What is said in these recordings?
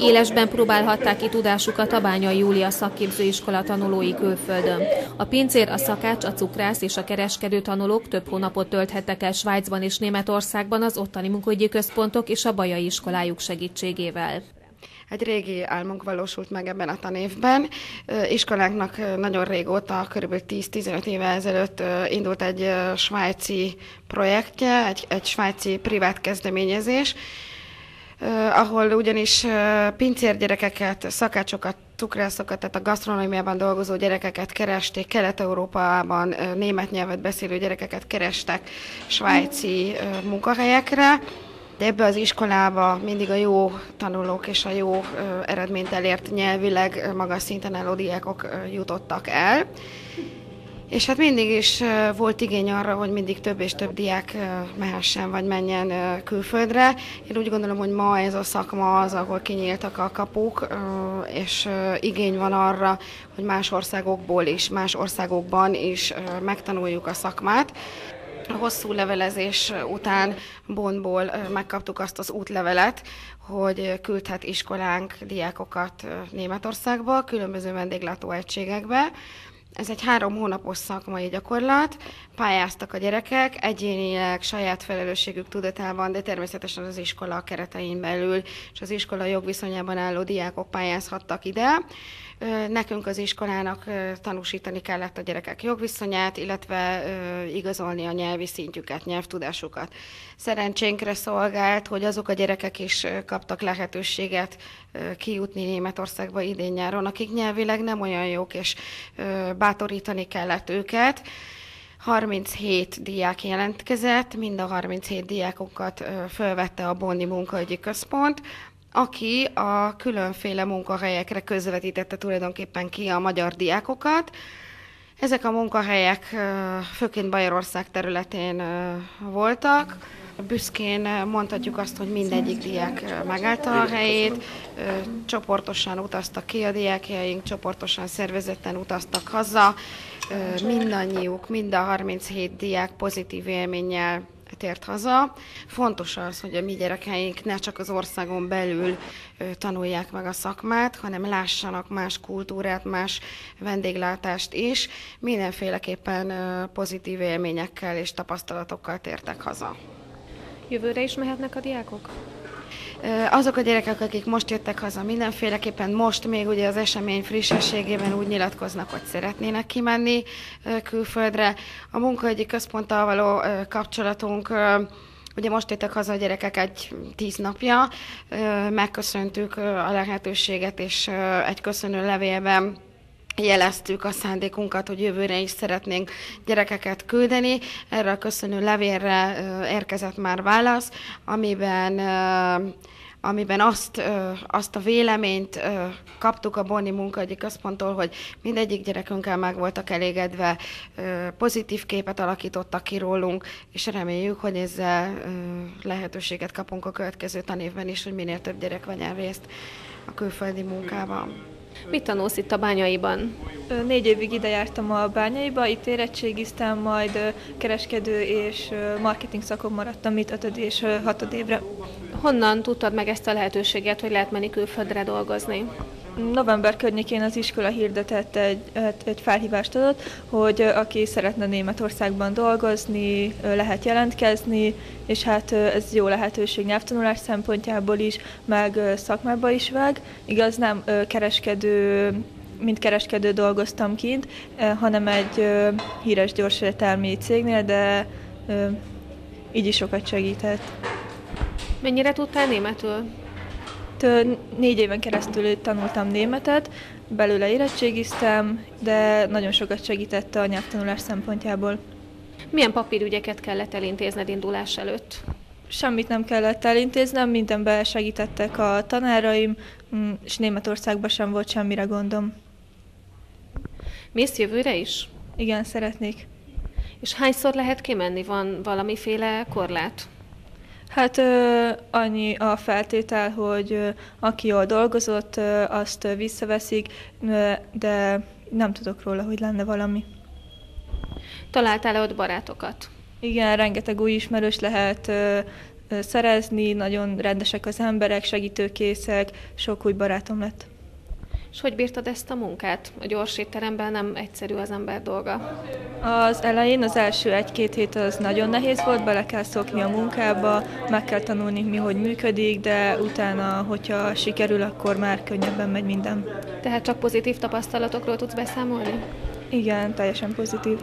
Élesben próbálhatták ki tudásukat a Bányai Júlia szakképzőiskola tanulói külföldön. A pincér, a szakács, a cukrász és a kereskedő tanulók több hónapot tölthettek el Svájcban és Németországban az ottani munkaügyi központok és a bajai iskolájuk segítségével. Egy régi álmunk valósult meg ebben a tanévben. Iskolánknak nagyon régóta, kb. 10-15 éve ezelőtt indult egy svájci projektje, egy svájci privát kezdeményezés, ahol ugyanis pincérgyerekeket, szakácsokat, cukrászokat, tehát a gasztronómiában dolgozó gyerekeket keresték, Kelet-Európában német nyelvet beszélő gyerekeket kerestek svájci munkahelyekre. De ebbe az iskolába mindig a jó tanulók és a jó eredményt elért nyelvileg magas szinten álló diákok jutottak el. És hát mindig is volt igény arra, hogy mindig több és több diák mehessen vagy menjen külföldre. Én úgy gondolom, hogy ma ez a szakma az, ahol kinyíltak a kapuk, és igény van arra, hogy más országokból is, más országokban is megtanuljuk a szakmát. A hosszú levelezés után Bonnból megkaptuk azt az útlevelet, hogy küldhet iskolánk diákokat Németországba, különböző vendéglátóegységekbe. Ez egy 3 hónapos szakmai gyakorlat, pályáztak a gyerekek, egyénileg, saját felelősségük tudatában, de természetesen az iskola keretein belül, és az iskola jogviszonyában álló diákok pályázhattak ide. Nekünk az iskolának tanúsítani kellett a gyerekek jogviszonyát, illetve igazolni a nyelvi szintjüket, nyelvtudásukat. Szerencsénkre szolgált, hogy azok a gyerekek is kaptak lehetőséget kijutni Németországba idén-nyáron, akik nyelvileg nem olyan jók, és bátorítani kellett őket. 37 diák jelentkezett, mind a 37 diákokat fölvette a Bonni Munkaügyi Központ, aki a különféle munkahelyekre közvetítette tulajdonképpen ki a magyar diákokat. Ezek a munkahelyek főként Bajorország területén voltak. Büszkén mondhatjuk azt, hogy mindegyik diák megállta a helyét, csoportosan utaztak ki a diákjaink, csoportosan szervezetten utaztak haza. Mindannyiuk, mind a 37 diák pozitív élménnyel tért haza. Fontos az, hogy a mi gyerekeink ne csak az országon belül tanulják meg a szakmát, hanem lássanak más kultúrát, más vendéglátást is. Mindenféleképpen pozitív élményekkel és tapasztalatokkal tértek haza. Jövőre is mehetnek a diákok? Azok a gyerekek, akik most jöttek haza, mindenféleképpen most még ugye az esemény frissességében úgy nyilatkoznak, hogy szeretnének kimenni külföldre. A munkaügyi központtal való kapcsolatunk, ugye most jöttek haza a gyerekek egy 10 napja, megköszöntük a lehetőséget, és egy köszönő levélben jeleztük a szándékunkat, hogy jövőre is szeretnénk gyerekeket küldeni. Erre a köszönő levélre érkezett már válasz, amiben azt a véleményt kaptuk a Bonni Munkaügyi Központtól, hogy mindegyik gyerekünkkel meg voltak elégedve, pozitív képet alakítottak ki rólunk, és reméljük, hogy ezzel lehetőséget kapunk a következő tanévben is, hogy minél több gyerek vegyen részt a külföldi munkában. Mit tanulsz itt a Bányaiban? 4 évig ide jártam a Bányaiba, itt érettségiztem, majd kereskedő és marketing szakon maradtam itt 5. és 6. évre. Honnan tudtad meg ezt a lehetőséget, hogy lehet menni külföldre dolgozni? November környékén az iskola hirdetett egy felhívást adott, hogy aki szeretne Németországban dolgozni, lehet jelentkezni, és hát ez jó lehetőség nyelvtanulás szempontjából is, meg szakmába is vág. Igaz, nem mint kereskedő dolgoztam kint, hanem egy híres gyorsértelmi cégnél, de így is sokat segített. Mennyire tudtál németül? 4 éven keresztül tanultam németet, belőle érettségiztem, de nagyon sokat segített a nyelvtanulás szempontjából. Milyen papírügyeket kellett elintézned indulás előtt? Semmit nem kellett elintéznem, mindenben segítettek a tanáraim, és Németországban sem volt semmire gondom. Mész jövőre is? Igen, szeretnék. És hányszor lehet kimenni? Van valamiféle korlát? Hát annyi a feltétel, hogy aki jól dolgozott, azt visszaveszik, de nem tudok róla, hogy lenne valami. Találtál-e ott barátokat? Igen, rengeteg új ismerős lehet, szerezni, nagyon rendesek az emberek, segítőkészek, sok új barátom lett. És hogy bírtad ezt a munkát? A gyors étteremben nem egyszerű az ember dolga. Az elején, az első 1-2 hét az nagyon nehéz volt, bele kell szokni a munkába, meg kell tanulni, mi hogy működik, de utána, hogyha sikerül, akkor már könnyebben megy minden. Tehát csak pozitív tapasztalatokról tudsz beszámolni? Igen, teljesen pozitív.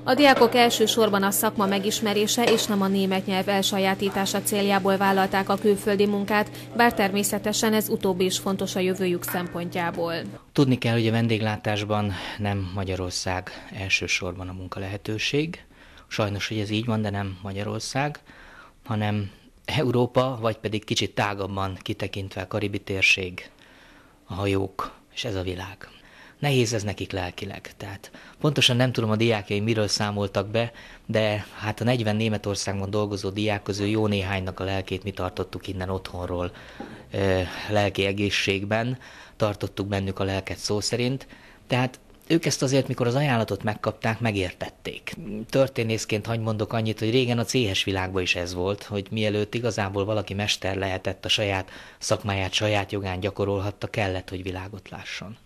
A diákok elsősorban a szakma megismerése és nem a német nyelv elsajátítása céljából vállalták a külföldi munkát, bár természetesen ez utóbbi is fontos a jövőjük szempontjából. Tudni kell, hogy a vendéglátásban nem Magyarország elsősorban a munkalehetőség. Sajnos, hogy ez így van, de nem Magyarország, hanem Európa, vagy pedig kicsit tágabban kitekintve a karibi térség, a hajók, és ez a világ. Nehéz ez nekik lelkileg. Tehát pontosan nem tudom, a diákjaim miről számoltak be, de hát a 40 Németországban dolgozó diák közül jó néhánynak a lelkét mi tartottuk innen otthonról lelki egészségben, tartottuk bennük a lelket szó szerint. Tehát ők ezt azért, mikor az ajánlatot megkapták, megértették. Történészként hagy mondok annyit, hogy régen a céhes világban is ez volt, hogy mielőtt igazából valaki mester lehetett, a saját szakmáját, saját jogán gyakorolhatta, kellett, hogy világot lásson.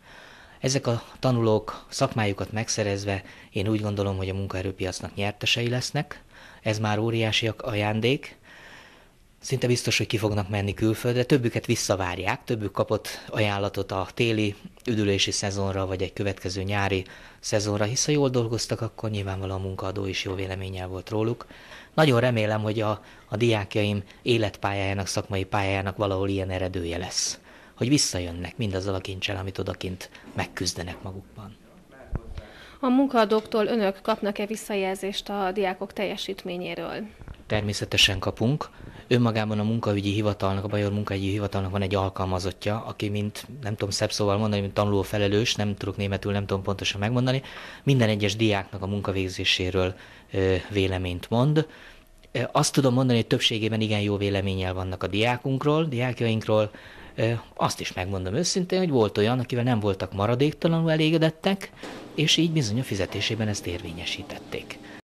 Ezek a tanulók szakmájukat megszerezve, én úgy gondolom, hogy a munkaerőpiacnak nyertesei lesznek. Ez már óriási ajándék. Szinte biztos, hogy ki fognak menni külföldre, többüket visszavárják, többük kapott ajánlatot a téli üdülési szezonra, vagy egy következő nyári szezonra, hisz ha jól dolgoztak, akkor nyilvánvalóan a munkaadó is jó véleménnyel volt róluk. Nagyon remélem, hogy a diákjaim életpályájának, szakmai pályájának valahol ilyen eredője lesz, hogy visszajönnek mindazzal a kincsel, amit odakint megküzdenek magukban. A munkaadóktól önök kapnak-e visszajelzést a diákok teljesítményéről? Természetesen kapunk. Önmagában a munkaügyi hivatalnak, a Bajor Munkaügyi Hivatalnak van egy alkalmazottja, aki mint, nem tudom szebb szóval mondani, mint tanuló felelős, nem tudok németül, nem tudom pontosan megmondani, minden egyes diáknak a munkavégzéséről véleményt mond. Azt tudom mondani, hogy többségében igen jó véleménnyel vannak a diákjainkról. Azt is megmondom őszintén, hogy volt olyan, akivel nem voltak maradéktalanul elégedettek, és így bizony a fizetésében ezt érvényesítették.